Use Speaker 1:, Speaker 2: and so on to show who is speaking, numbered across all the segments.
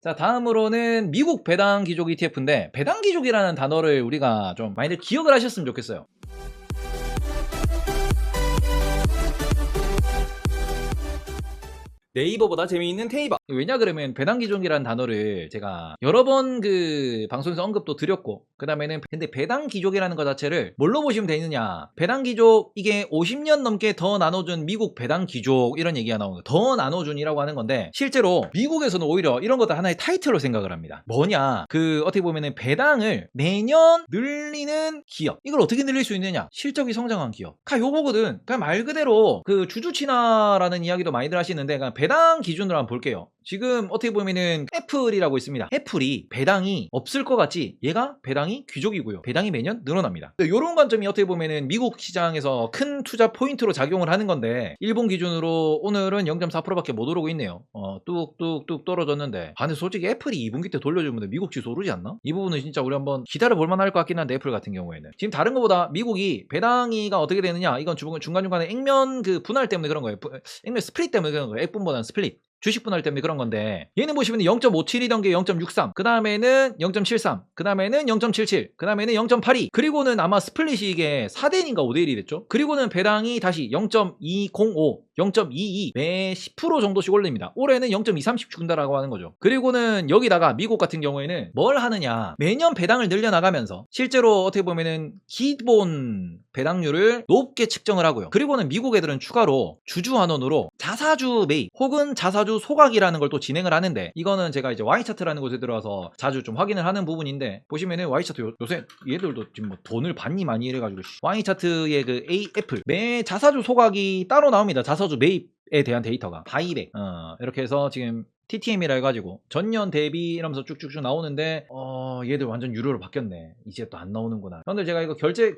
Speaker 1: 자, 다음으로는 미국 배당 귀족 ETF인데, 배당 귀족이라는 단어를 우리가 좀 많이들 기억을 하셨으면 좋겠어요. 네이버보다 재미있는 테이버. 왜냐 그러면 배당 귀족이라는 단어를 제가 여러 번 그 방송에서 언급도 드렸고, 그 다음에는 근데 배당 귀족이라는 것 자체를 뭘로 보시면 되느냐, 배당 귀족 이게 50년 넘게 더 나눠준 미국 배당 귀족 이런 얘기가 나오는 거예요. 더 나눠준이라고 하는 건데, 실제로 미국에서는 오히려 이런 것들 하나의 타이틀로 생각을 합니다. 뭐냐, 그 어떻게 보면은 배당을 매년 늘리는 기업, 이걸 어떻게 늘릴 수 있느냐, 실적이 성장한 기업, 요거거든. 그냥 말 그대로 그 주주 친화라는 이야기도 많이들 하시는데, 그냥 배당 기준으로 한번 볼게요. 지금 어떻게 보면은 애플이라고 있습니다. 애플이 배당이 없을 것 같지, 얘가 배당이 귀족이고요. 배당이 매년 늘어납니다. 이런 관점이 어떻게 보면은 미국 시장에서 큰 투자 포인트로 작용을 하는 건데, 일본 기준으로 오늘은 0.4%밖에 못 오르고 있네요. 뚝뚝뚝 떨어졌는데, 근데 솔직히 애플이 2분기 때 돌려주면 미국 지수 오르지 않나? 이 부분은 진짜 우리 한번 기다려 볼만 할 것 같긴 한데, 애플 같은 경우에는 지금 다른 것보다 미국이 배당이가 어떻게 되느냐, 이건 중간중간에 액면 그 분할 때문에 그런 거예요. 액면 스플릿 때문에 그런 거예요. 액분보다는 스플릿, 주식 분할 때문에 그런 건데, 얘는 보시면 0.57이던 게 0.63, 그 다음에는 0.73, 그 다음에는 0.77, 그 다음에는 0.82, 그리고는 아마 스플릿이 이게 4대1인가 5대1이 됐죠. 그리고는 배당이 다시 0.205, 0.22 매 10% 정도씩 올립니다. 올해는 0.23씩 준다라고 하는 거죠. 그리고는 여기다가 미국 같은 경우에는 뭘 하느냐, 매년 배당을 늘려나가면서 실제로 어떻게 보면은 기본 배당률을 높게 측정을 하고요. 그리고는 미국 애들은 추가로 주주환원으로 자사주 매입 혹은 자사주 소각이라는 걸 또 진행을 하는데, 이거는 제가 이제 Y차트라는 곳에 들어와서 자주 좀 확인을 하는 부분인데, 보시면은 Y차트 요새 얘들도 지금 뭐 돈을 받니 많이 이래가지고 Y차트의 그 애플 매 자사주 소각이 따로 나옵니다. 자사주 매입에 대한 데이터가 바이백 이렇게 해서 지금 TTM이라 해가지고 전년 대비 이러면서 쭉쭉쭉 나오는데, 얘들 완전 유료로 바뀌었네. 이제 또 안 나오는구나. 형들 제가 이거 결제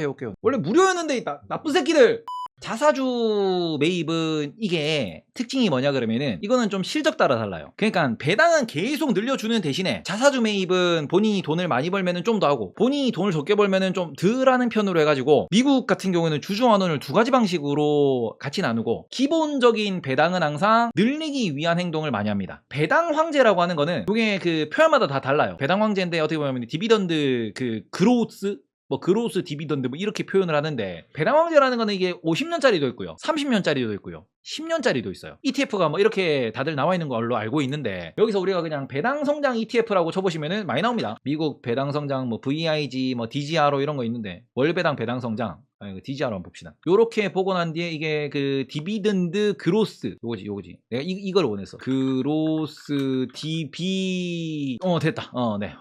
Speaker 1: 해올게요. 원래 무료였는데 나쁜 새끼들. 자사주 매입은 이게 특징이 뭐냐 그러면은, 이거는 좀 실적 따라 달라요. 그러니까 배당은 계속 늘려주는 대신에 자사주 매입은 본인이 돈을 많이 벌면은 좀 더 하고, 본인이 돈을 적게 벌면은 좀 덜 하는 편으로 해가지고, 미국 같은 경우에는 주주환원을 두 가지 방식으로 같이 나누고, 기본적인 배당은 항상 늘리기 위한 행동을 많이 합니다. 배당 황제라고 하는 거는 이게 그 표현마다 다 달라요. 배당 황제인데 어떻게 보면 디비던드 그 그로스, 그로스 디비던드 이렇게 표현을 하는데, 배당 황제라는 거는 이게 50년짜리도 있고요, 30년짜리도 있고요, 10년짜리도 있어요. ETF가 이렇게 다들 나와 있는 걸로 알고 있는데, 여기서 우리가 그냥 배당 성장 ETF라고 쳐보시면은 많이 나옵니다. 미국 배당 성장 VIG DGRO 이런 거 있는데, 월 배당 배당 성장 DGR로 한번 봅시다. 요렇게 보고 난 뒤에 이게 그 디비던드 그로스, 요거지. 내가 이걸 원했어. 그로스 DB 됐다. 네.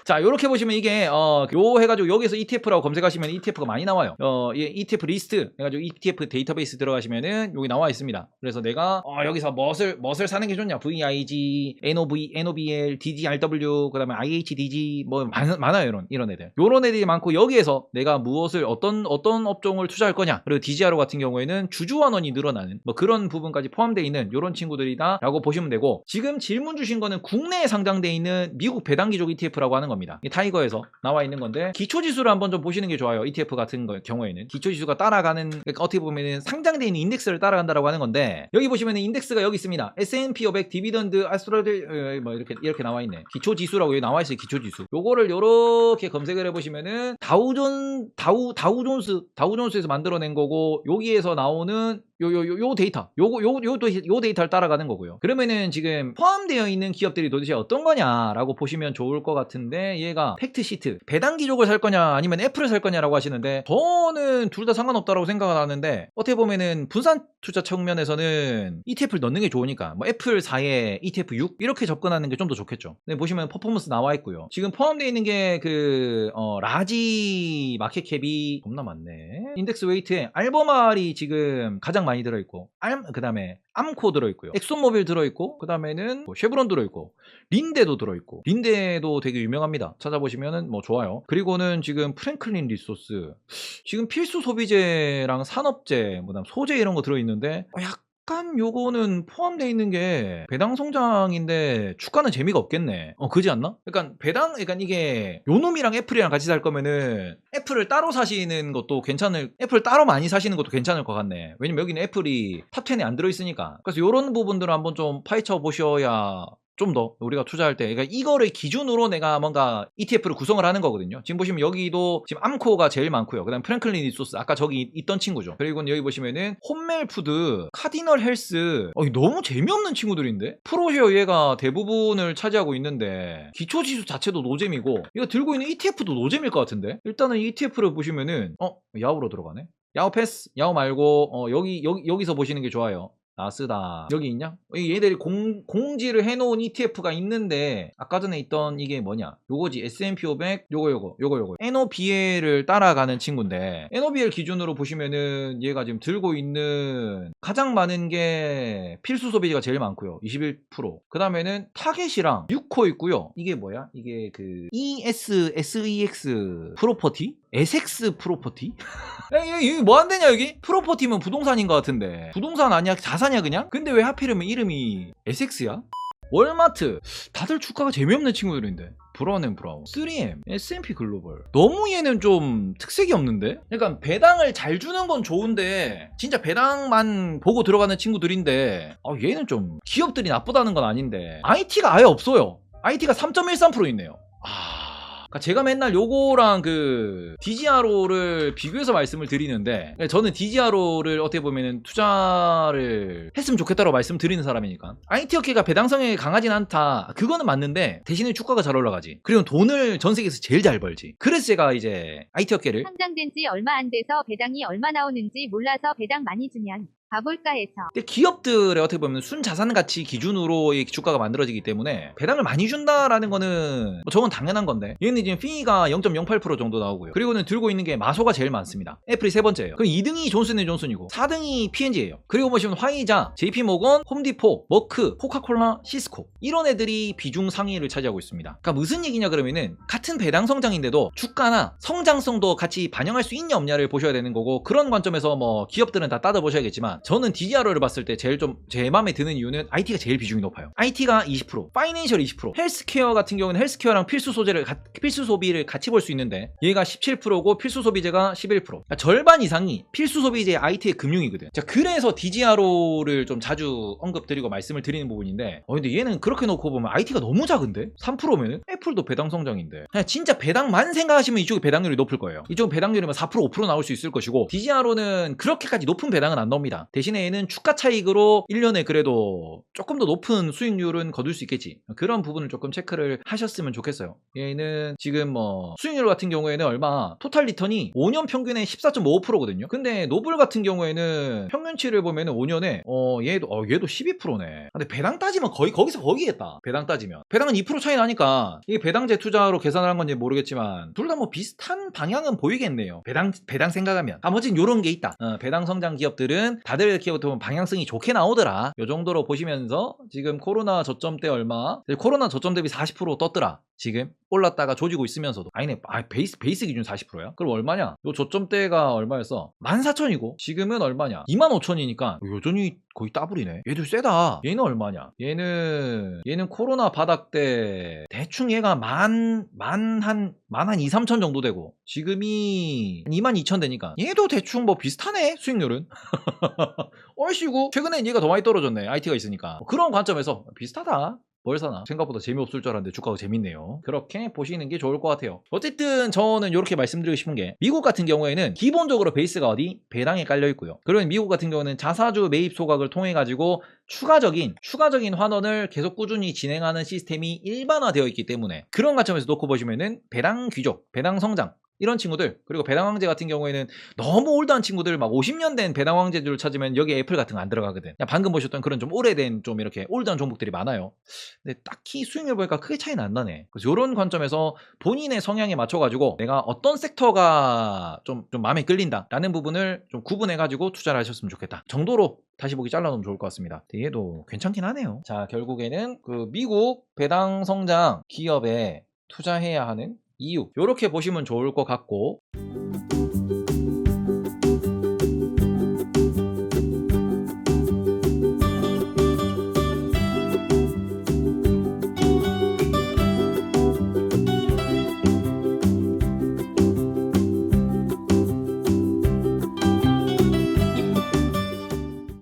Speaker 1: 자, 요렇게 보시면 이게 요 해가지고 여기서 ETF라고 검색하시면 ETF가 많이 나와요. ETF 리스트 해가지고 ETF 데이터베이스 들어가시면은 여기 나와 있습니다. 그래서 내가 여기서 무엇을 사는 게 좋냐, VIG, NOBL, DGRW, 그 다음에 IHDG 많아요. 이런 애들. 요런 애들이 많고, 여기에서 내가 무엇을 어떤 업종을 투자할 거냐, 그리고 DGRO 같은 경우에는 주주환원이 늘어나는 그런 부분까지 포함되어 있는 이런 친구들이다 라고 보시면 되고, 지금 질문 주신 거는 국내에 상장되어 있는 미국 배당 귀족 ETF라고 하는 겁니다. 이 타이거에서 나와 있는 건데, 기초지수를 한번 좀 보시는 게 좋아요. ETF 같은 경우에는 기초지수가 따라가는, 그러니까 어떻게 보면 상장되어 있는 인덱스를 따라간다라고 하는 건데, 여기 보시면 인덱스가 여기 있습니다. S&P 500 디비던드 아스트로드 이렇게 나와 있네. 기초지수라고 여기 나와 있어요. 기초지수 요거를 요렇게 검색을 해보시면은 다우존스에서 만들어낸 거고, 여기에서 나오는 요 데이터, 요 데이터를 따라가는 거고요. 그러면은 지금 포함되어 있는 기업들이 도대체 어떤 거냐라고 보시면 좋을 것 같은데, 얘가 팩트시트 배당 귀족을 살 거냐 아니면 애플을 살 거냐라고 하시는데, 저는 둘 다 상관없다라고 생각을 하는데, 어떻게 보면은 분산 투자 측면에서는 ETF를 넣는 게 좋으니까 애플 4에 ETF 6 이렇게 접근하는 게 좀 더 좋겠죠. 근데 보시면 퍼포먼스 나와 있고요. 지금 포함되어 있는 게 라지 마켓캡이 겁나 많네. 인덱스 웨이트에 알버말이 지금 가장 많이 들어있고, 그 다음에 암코 들어있고요, 엑손모빌 들어있고, 그 다음에는 쉐브론 들어있고, 린데도 들어있고, 린데도 되게 유명합니다. 찾아보시면은 좋아요. 그리고는 지금 프랭클린 리소스, 지금 필수 소비재랑 산업재, 그다음 소재 이런 거 들어있는데, 약간 요거는 포함되어 있는 게 배당 성장인데 주가는 재미가 없겠네. 그지 않나? 그러니까 이게 요놈이랑 애플이랑 같이 살 거면은 애플을 따로 사시는 것도 애플 따로 많이 사시는 것도 괜찮을 것 같네. 왜냐면 여기는 애플이 탑10에 안 들어있으니까. 그래서 요런 부분들을 한번 좀 파헤쳐 보셔야 좀 더 우리가 투자할 때, 그러니까 이거를 기준으로 내가 뭔가 ETF를 구성을 하는 거거든요. 지금 보시면 여기도 지금 암코가 제일 많고요. 그다음 프랭클린 리소스, 아까 저기 있던 친구죠. 그리고 여기 보시면은 홈멜푸드, 카디널 헬스. 너무 재미없는 친구들인데? 프로쉐어 얘가 대부분을 차지하고 있는데 기초지수 자체도 노잼이고 이거 들고 있는 ETF도 노잼일 것 같은데? 일단은 ETF를 보시면은 야후로 들어가네. 야후 패스, 야후 말고 여기서 보시는 게 좋아요. 나스닥 여기 있냐? 얘들이 공지를 해놓은 ETF가 있는데 아까 전에 있던 이게 뭐냐? 요거지. S&P 500 요거 NOBL을 따라가는 친구인데 NOBL 기준으로 보시면은 얘가 지금 들고 있는 가장 많은 게 필수 소비재가 제일 많고요. 21%. 그 다음에는 타겟이랑 6코 있고요. 이게 뭐야? 이게 그 SEX 프로퍼티? SX 프로퍼티? 여기 뭐 한대냐 여기? 프로퍼티면 부동산인 것 같은데 부동산 아니야? 자산이야 그냥? 근데 왜 하필이면 이름이 SX야? 월마트. 다들 주가가 재미없는 친구들인데 브라운 브라운, 3M, S&P 글로벌. 너무 얘는 좀 특색이 없는데? 그러니까 배당을 잘 주는 건 좋은데 진짜 배당만 보고 들어가는 친구들인데 얘는 좀 기업들이 나쁘다는 건 아닌데 IT가 아예 없어요. IT가 3.13% 있네요. 그러니까 제가 맨날 요거랑 그 DGRO를 비교해서 말씀을 드리는데 저는 DGRO를 어떻게 보면은 투자를 했으면 좋겠다고 말씀드리는 사람이니까 IT 업계가 배당성에 강하진 않다. 그거는 맞는데 대신에 주가가 잘 올라가지. 그리고 돈을 전 세계에서 제일 잘 벌지. 그래서 제가 이제 IT 업계를
Speaker 2: 상장된 지 얼마 안 돼서 배당이 얼마 나오는지 몰라서 배당 많이 주면 가볼까 해서.
Speaker 1: 근데 기업들의 어떻게 보면 순자산 가치 기준으로 이 주가가 만들어지기 때문에 배당을 많이 준다라는 거는 저건 당연한 건데 얘는 지금 피가 0.08% 정도 나오고요. 그리고는 들고 있는 게 마소가 제일 많습니다. 애플이 세 번째예요. 그럼 2등이 존슨앤존슨이고 4등이 P&G예요. 그리고 보시면 화이자, JP모건, 홈디포, 머크, 코카콜라, 시스코 이런 애들이 비중 상위를 차지하고 있습니다. 그러니까 무슨 얘기냐 그러면은 같은 배당 성장인데도 주가나 성장성도 같이 반영할 수 있냐 없냐를 보셔야 되는 거고 그런 관점에서 뭐 기업들은 다 따져보셔야겠지만 저는 DGRO를 봤을 때 제일 좀 제 마음에 드는 이유는 IT가 제일 비중이 높아요. IT가 20%, 파이낸셜 20%, 헬스케어 같은 경우는 헬스케어랑 필수 소비를 같이 볼 수 있는데 얘가 17%고 필수 소비재가 11%. 그러니까 절반 이상이 필수 소비재 IT의 금융이거든. 자, 그래서 DGRO를 좀 자주 언급드리고 말씀을 드리는 부분인데 근데 얘는 그렇게 놓고 보면 IT가 너무 작은데? 3%면은? 애플도 배당 성장인데 그냥 진짜 배당만 생각하시면 이쪽이 배당률이 높을 거예요. 이쪽은 배당률이면 4% 5% 나올 수 있을 것이고 DGRO는 그렇게까지 높은 배당은 안 나옵니다. 대신에 얘는 주가 차익으로 1년에 그래도 조금 더 높은 수익률은 거둘 수 있겠지. 그런 부분을 조금 체크를 하셨으면 좋겠어요. 얘는 지금 뭐 수익률 같은 경우에는 얼마 토탈 리턴이 5년 평균에 14.55%거든요. 근데 노블 같은 경우에는 평균치를 보면은 5년에 얘도 12%네. 근데 배당 따지면 거기서 거기겠다. 배당 따지면 배당은 2% 차이 나니까 이게 배당제 투자로 계산을 한 건지 모르겠지만 둘 다 뭐 비슷한 방향은 보이겠네요. 배당 생각하면 나머지는 요런 게 있다. 배당 성장 기업들은 다들 이렇게 보면 방향성이 좋게 나오더라. 요 정도로 보시면서 지금 코로나 저점 때 얼마? 코로나 저점 대비 40% 떴더라. 지금 올랐다가 조지고 있으면서도 아니네. 베이스 기준 40%야? 그럼 얼마냐? 요 저점 때가 얼마였어? 14,000이고 지금은 얼마냐? 25,000이니까 여전히 거의 더블이네. 얘도 세다. 얘는 얼마냐? 얘는 코로나 바닥 때 대충 얘가 한 2, 3천 정도 되고 지금이 22,000 되니까 얘도 대충 뭐 비슷하네. 수익률은. 얼씨구 최근엔 얘가 더 많이 떨어졌네. IT가 있으니까. 그런 관점에서 비슷하다. 뭘 사나? 생각보다 재미없을 줄 알았는데 주가가 재밌네요. 그렇게 보시는 게 좋을 것 같아요. 어쨌든 저는 이렇게 말씀드리고 싶은 게 미국 같은 경우에는 기본적으로 베이스가 어디? 배당에 깔려 있고요. 그러면 미국 같은 경우는 자사주 매입 소각을 통해 가지고 추가적인 환원을 계속 꾸준히 진행하는 시스템이 일반화되어 있기 때문에 그런 관점에서 놓고 보시면은 배당 귀족, 배당 성장 이런 친구들, 그리고 배당 황제 같은 경우에는 너무 올드한 친구들 막 50년 된 배당 황제들을 찾으면 여기 애플 같은 거 안 들어가거든. 방금 보셨던 그런 좀 오래된 좀 이렇게 올드한 종목들이 많아요. 근데 딱히 수익률 보니까 크게 차이는 안 나네. 그래서 이런 관점에서 본인의 성향에 맞춰가지고 내가 어떤 섹터가 좀 마음에 끌린다라는 부분을 좀 구분해가지고 투자를 하셨으면 좋겠다 정도로 다시 보기 잘라놓으면 좋을 것 같습니다. 얘도 괜찮긴 하네요. 자, 결국에는 그 미국 배당 성장 기업에 투자해야 하는 이유, 이렇게 보시면 좋을 것 같고